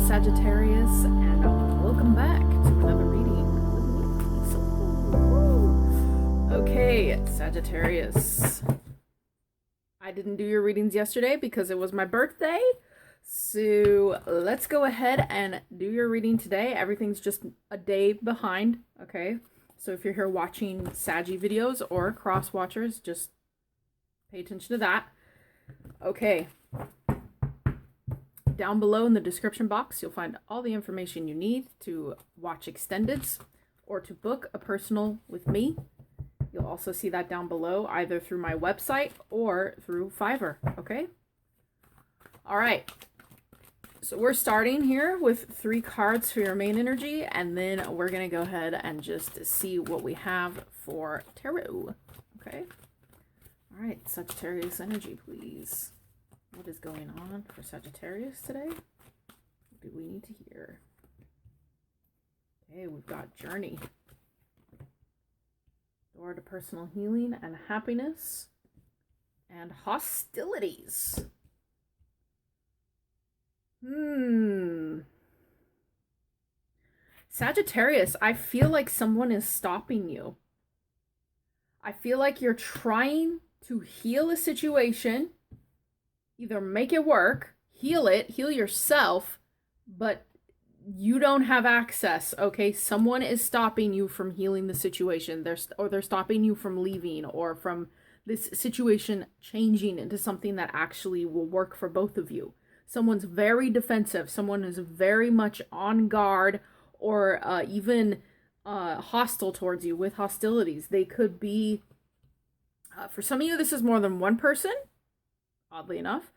Sagittarius, and welcome back to another reading with me, Soulful. Okay, Sagittarius. I didn't do your readings yesterday because it was my birthday, so let's go ahead and do your reading today. Everything's just a day behind, okay? So if you're here watching Saggy videos or cross watchers, just pay attention to that. Okay. Down below in the description box, you'll find all the information you need to watch extendeds or to book a personal with me. You'll also see that down below, either through my website or through Fiverr, okay? All right. So we're starting here with 3 cards for your main energy, and then we're going to go ahead and just see what we have for tarot, okay? All right, Sagittarius energy, please. What is going on for Sagittarius today? What do we need to hear? Okay, we've got journey. Door to personal healing and happiness. And hostilities. Sagittarius, I feel like someone is stopping you. I feel like you're trying to heal a situation. Either make it work, heal yourself, but you don't have access, okay? Someone is stopping you from healing the situation. They're stopping you from leaving or from this situation changing into something that actually will work for both of you. Someone's very defensive. Someone is very much on guard or even hostile towards you with hostilities. They could be, for some of you, this is more than one person. Oddly enough,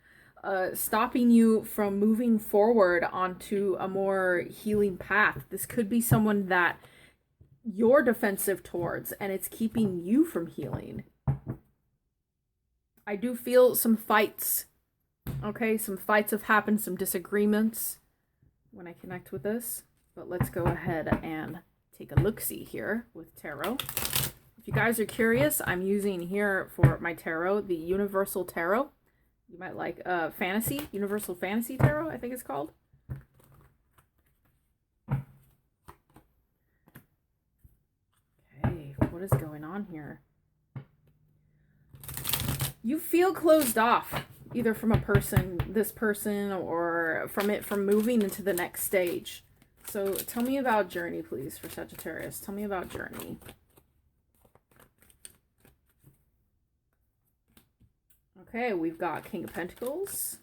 stopping you from moving forward onto a more healing path. This could be someone that you're defensive towards, and it's keeping you from healing. I do feel some fights, okay? Some fights have happened, some disagreements when I connect with this. But let's go ahead and take a look-see here with tarot. If you guys are curious, I'm using here for my tarot the Universal Tarot. You might like fantasy, Universal Fantasy Tarot, I think it's called. Okay, what is going on here? You feel closed off, either from a person, this person, or from moving into the next stage. So tell me about journey, please, for Sagittarius. Tell me about journey. Okay, we've got King of Pentacles,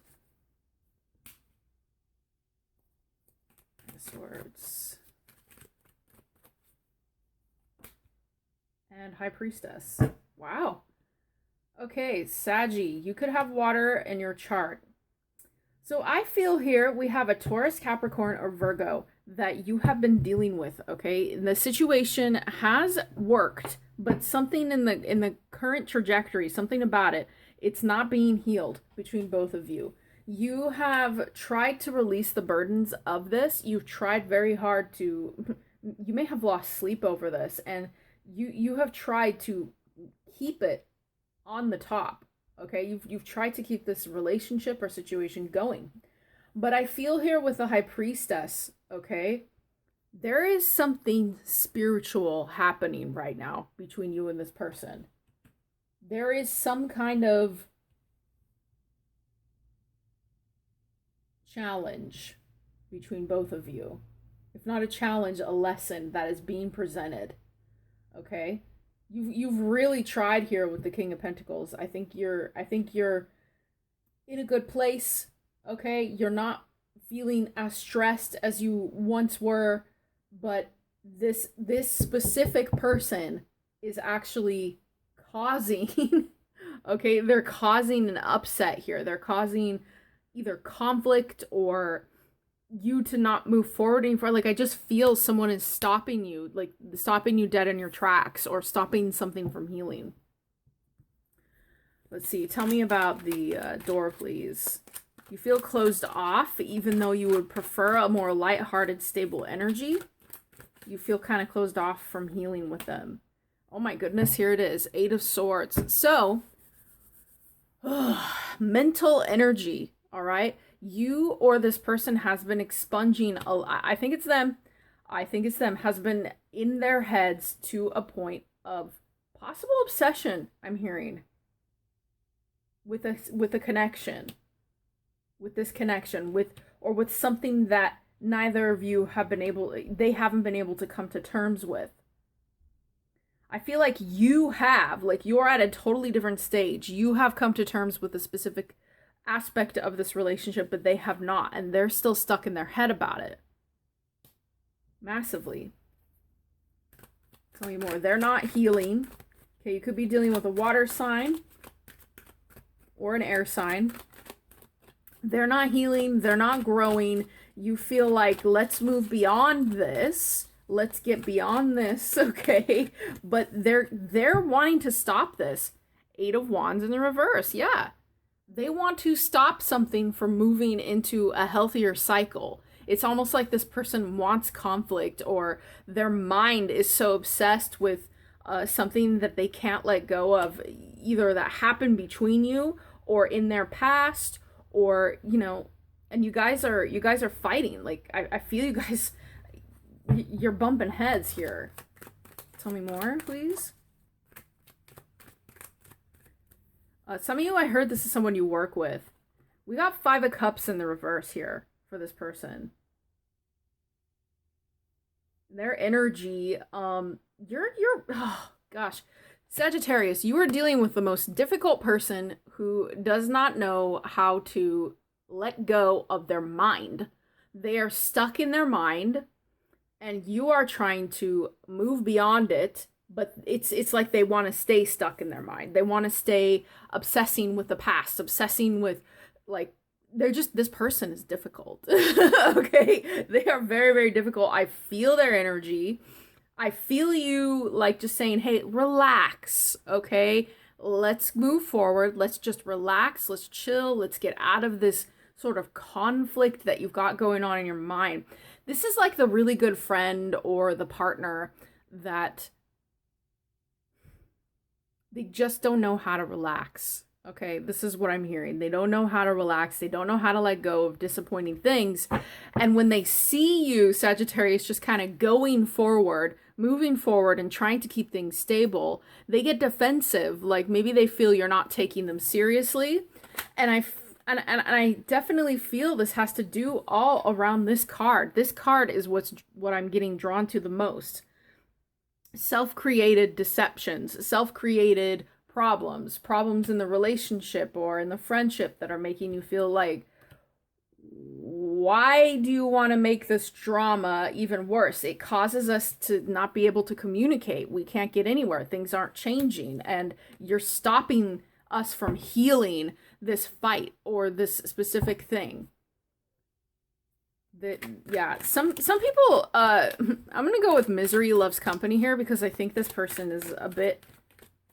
Swords, and High Priestess. Wow. Okay, Saggy, you could have water in your chart. So I feel here we have a Taurus, Capricorn, or Virgo that you have been dealing with, okay? And the situation has worked, but something in the current trajectory, something about it, it's not being healed between both of you. You have tried to release the burdens of this. You've tried very hard to, you may have lost sleep over this, and you have tried to keep it on the top, okay? You've tried to keep this relationship or situation going. But I feel here with the High Priestess, okay, there is something spiritual happening right now between you and this person. There is some kind of challenge between both of you. If not a challenge, a lesson that is being presented. Okay? You've really tried here with the King of Pentacles. I think you're in a good place. Okay? You're not feeling as stressed as you once were, but this specific person is actually causing okay, they're causing an upset here. They're causing either conflict or you to not move forward anymore. Like, I just feel someone is stopping you, like stopping you dead in your tracks or stopping something from healing. Let's see, tell me about the door, please. You feel closed off, even though you would prefer a more lighthearted, stable energy. You feel kind of closed off from healing with them. Oh my goodness, here it is. 8 of Swords. So, mental energy, all right? you or this person has been expunging, I think it's them, has been in their heads to a point of possible obsession, I'm hearing, with a connection, with this connection, with something that neither of you haven't been able to come to terms with. I feel like you're at a totally different stage. You have come to terms with a specific aspect of this relationship, but they have not, and they're still stuck in their head about it. Massively. Tell me more. They're not healing. Okay, you could be dealing with a water sign or an air sign. They're not healing. They're not growing. You feel like, let's move beyond this. Let's get beyond this, okay? But they're wanting to stop this. 8 of Wands in the reverse, yeah. They want to stop something from moving into a healthier cycle. It's almost like this person wants conflict, or their mind is so obsessed with something that they can't let go of, either that happened between you or in their past, or, you know, and you guys are fighting. Like, I feel you guys, you're bumping heads here. Tell me more, please. Some of you, I heard this is someone you work with. We got 5 of Cups in the reverse here for this person. Their energy, oh gosh, Sagittarius, you are dealing with the most difficult person who does not know how to let go of their mind. They are stuck in their mind, and you are trying to move beyond it, but it's like they want to stay stuck in their mind. They want to stay obsessing with the past, obsessing with, like, this person is difficult. Okay? They are very, very difficult. I feel their energy. I feel you, like, just saying, hey, relax, okay? Let's move forward. Let's just relax. Let's chill. Let's get out of this sort of conflict that you've got going on in your mind. This is like the really good friend or the partner that they just don't know how to relax. Okay, this is what I'm hearing. They don't know how to relax. They don't know how to let go of disappointing things. And when they see you, Sagittarius, just kind of going forward, moving forward and trying to keep things stable, they get defensive. Like, maybe they feel you're not taking them seriously. And I definitely feel this has to do all around this card. This card is what I'm getting drawn to the most. Self-created deceptions, self-created problems in the relationship or in the friendship that are making you feel like, why do you want to make this drama even worse? It causes us to not be able to communicate. We can't get anywhere. Things aren't changing, and you're stopping us from healing this fight or this specific thing. Some people, I'm gonna go with misery loves company here, because I think this person is a bit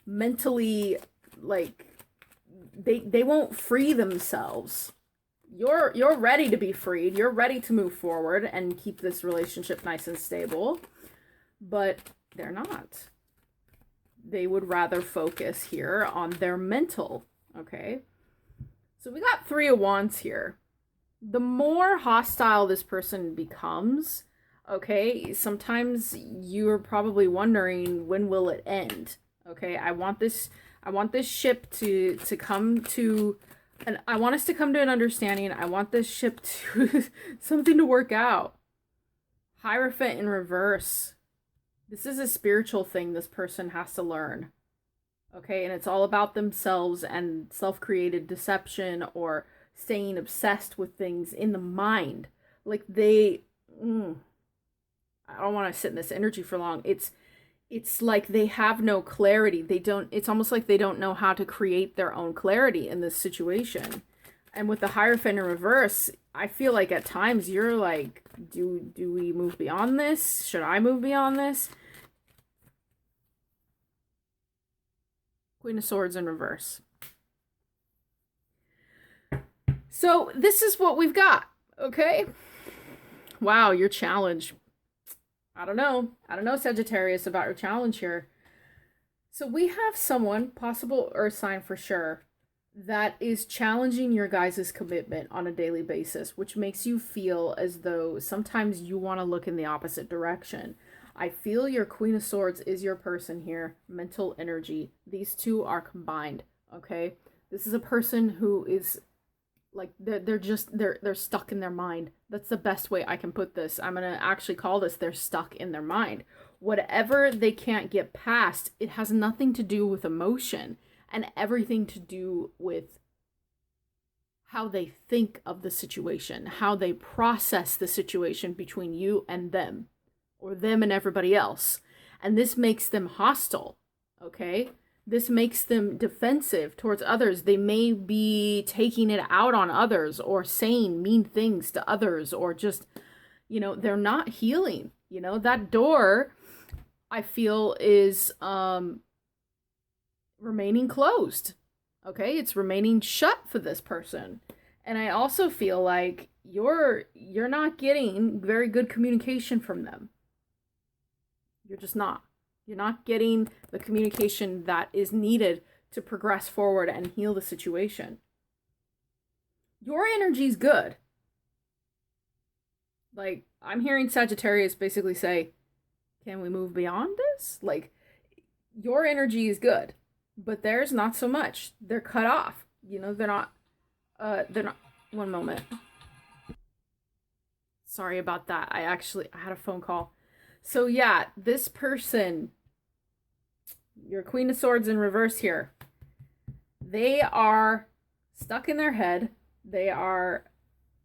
mentally, like, they won't free themselves. You're ready to be freed. You're ready to move forward and keep this relationship nice and stable, but they're not. They would rather focus here on their mental, okay? So we got 3 of Wands here. The more hostile this person becomes, okay, sometimes you're probably wondering, when will it end? Okay, I want this ship to come to, and I want us to come to an understanding. I want this ship to something to work out. Hierophant in reverse. This is a spiritual thing this person has to learn. Okay, and it's all about themselves and self-created deception, or staying obsessed with things in the mind. Like, I don't want to sit in this energy for long. It's like they have no clarity. It's almost like they don't know how to create their own clarity in this situation. And with the Hierophant in reverse, I feel like at times you're like, do we move beyond this? Should I move beyond this? Queen of Swords in reverse. So this is what we've got, okay? Wow, your challenge. I don't know, Sagittarius, about your challenge here. So we have someone, possible earth sign for sure, that is challenging your guys' commitment on a daily basis, which makes you feel as though sometimes you want to look in the opposite direction. I feel your Queen of Swords is your person here, mental energy. These two are combined, okay? This is a person who is like they're stuck in their mind. That's the best way I can put this. I'm going to actually call this they're stuck in their mind. Whatever they can't get past, it has nothing to do with emotion and everything to do with how they think of the situation, how they process the situation between you and them, or them and everybody else. And this makes them hostile, okay? This makes them defensive towards others. They may be taking it out on others or saying mean things to others, or just, they're not healing. That door, I feel, is remaining closed. Okay, it's remaining shut for this person. And I also feel like you're not getting very good communication from them. You're just not. You're not getting the communication that is needed to progress forward and heal the situation. Your energy's good. Like, I'm hearing Sagittarius basically say, can we move beyond this? Like, your energy is good, but theirs not so much. They're cut off. They're not, one moment. Sorry about that. I had a phone call. So yeah, this person, your Queen of Swords in reverse here, they are stuck in their head. They are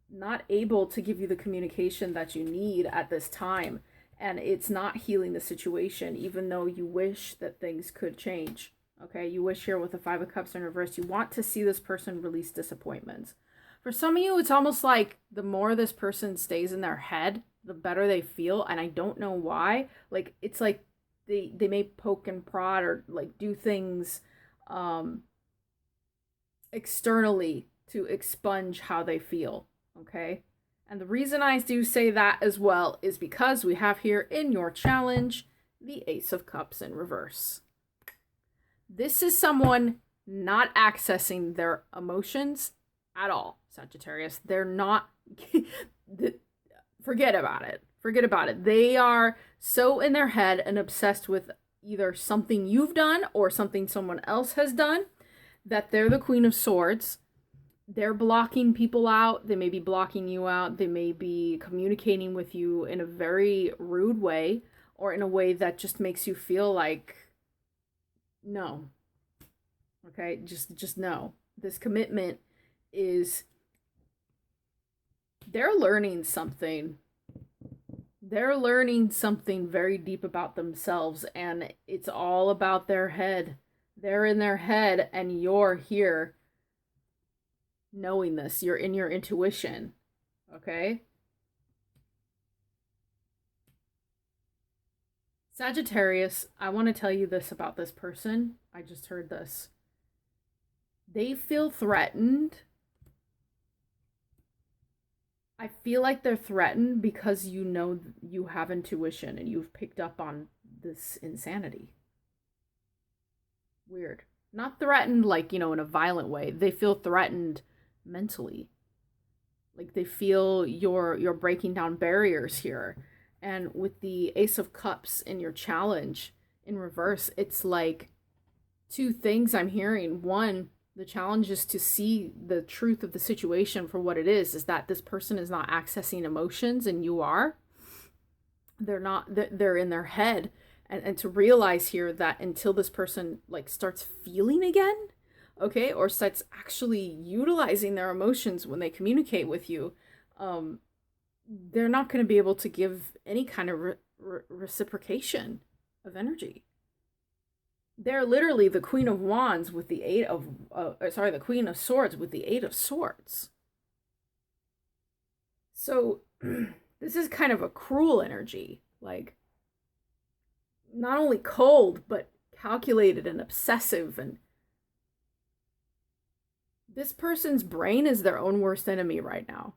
not able to give you the communication that you need at this time. And it's not healing the situation, even though you wish that things could change. Okay, you wish here with the Five of Cups in reverse, you want to see this person release disappointments. For some of you, it's almost like the more this person stays in their head, the better they feel. And I don't know why. Like, it's like they may poke and prod or like do things externally to expunge how they feel. Okay. And the reason I do say that as well is because we have here in your challenge the Ace of Cups in reverse. This is someone not accessing their emotions at all, Sagittarius. They're not, forget about it. Forget about it. They are so in their head and obsessed with either something you've done or something someone else has done that they're the Queen of Swords. They're blocking people out. They may be blocking you out. They may be communicating with you in a very rude way, or in a way that just makes you feel like, no. Okay, just no. This commitment is, they're learning something. They're learning something very deep about themselves, and it's all about their head. They're in their head, and you're here knowing this. You're in your intuition. Okay? Sagittarius, I want to tell you this about this person. I just heard this. They feel threatened. I feel like they're threatened because you have intuition and you've picked up on this insanity. Weird. Not threatened like, in a violent way. They feel threatened mentally. Like they feel you're breaking down barriers here. And with the Ace of Cups in your challenge in reverse, it's like two things I'm hearing. One, the challenge is to see the truth of the situation for what it is that this person is not accessing emotions and you are. They're in their head. And to realize here that until this person like starts feeling again, okay, or starts actually utilizing their emotions when they communicate with you, they're not going to be able to give any kind of reciprocation of energy. They're literally the Queen of Wands with the the Queen of Swords with the Eight of Swords. So this is kind of a cruel energy, like not only cold, but calculated and obsessive. And this person's brain is their own worst enemy right now.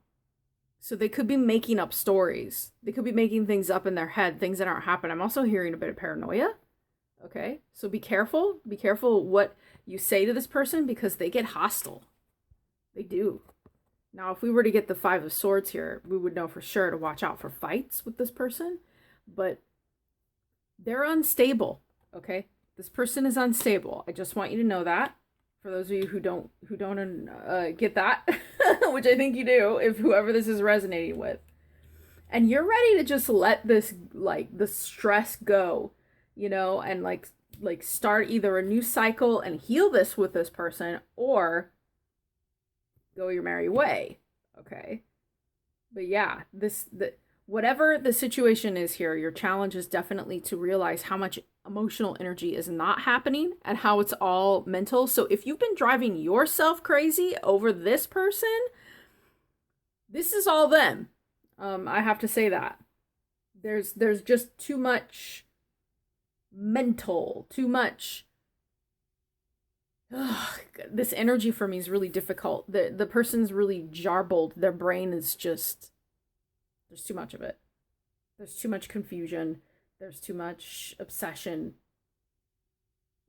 So they could be making up stories. They could be making things up in their head, things that aren't happening. I'm also hearing a bit of paranoia. Okay? So be careful. Be careful what you say to this person because they get hostile. They do. Now, if we were to get the Five of Swords here, we would know for sure to watch out for fights with this person. But they're unstable, okay? This person is unstable. I just want you to know that. For those of you who don't get that, which I think you do, if whoever this is resonating with. And you're ready to just let this, like, the stress go, you know, and like start either a new cycle and heal this with this person, or go your merry way, okay? But yeah, whatever the situation is here, your challenge is definitely to realize how much emotional energy is not happening and how it's all mental. So if you've been driving yourself crazy over this person, this is all them. I have to say that. There's just too much mental, too much. Ugh, this energy for me is really difficult. The person's really jarbled. Their brain is just, there's too much of it. There's too much confusion. There's too much obsession.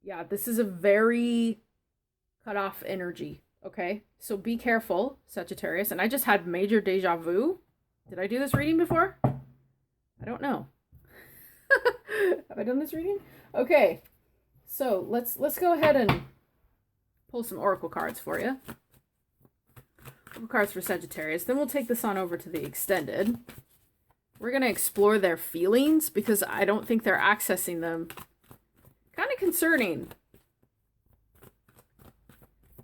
Yeah, this is a very cut off energy, okay? So be careful, Sagittarius. And I just had major deja vu. Did I do this reading before? I don't know. Have I done this reading? Okay. So let's go ahead and pull some oracle cards for you. Oracle cards for Sagittarius. Then we'll take this on over to the extended. We're going to explore their feelings because I don't think they're accessing them. Kind of concerning.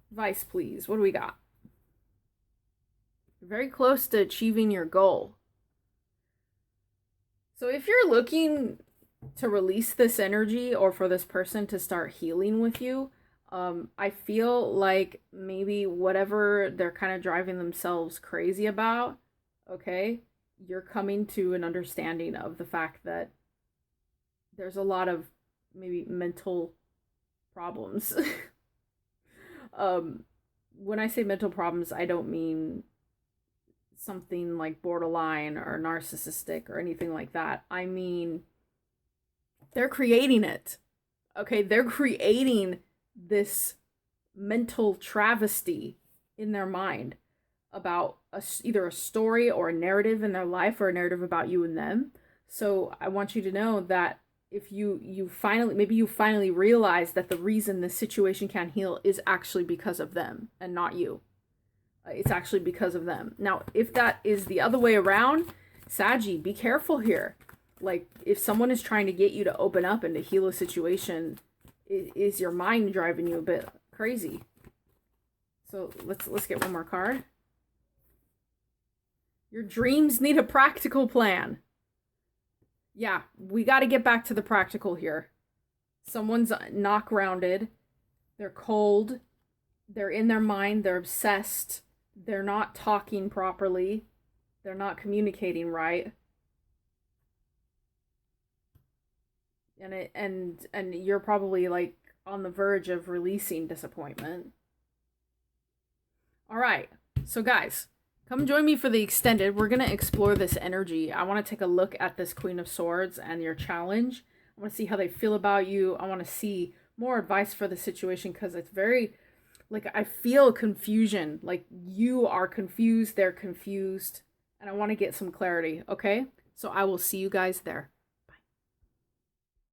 Advice, please. What do we got? You're very close to achieving your goal. So if you're looking to release this energy or for this person to start healing with you, I feel like maybe whatever they're kind of driving themselves crazy about, okay, you're coming to an understanding of the fact that there's a lot of maybe mental problems. When I say mental problems, I don't mean something like borderline or narcissistic or anything like that. I mean, they're creating it. Okay, they're creating this mental travesty in their mind about either a story or a narrative in their life or a narrative about you and them. So I want you to know that if you finally realize that the reason this situation can't heal is actually because of them and not you. It's actually because of them. Now, if that is the other way around, Saggy, be careful here. Like, if someone is trying to get you to open up and to heal a situation, is your mind driving you a bit crazy? So let's get one more card. Your dreams need a practical plan. Yeah, we got to get back to the practical here. Someone's not grounded. They're cold. They're in their mind. They're obsessed. They're not talking properly. They're not communicating right. And you're probably like on the verge of releasing disappointment. All right. So guys, come join me for the extended. We're going to explore this energy. I want to take a look at this Queen of Swords and your challenge. I want to see how they feel about you. I want to see more advice for the situation because it's very, like, I feel confusion. Like, you are confused, they're confused, and I want to get some clarity, okay? So I will see you guys there.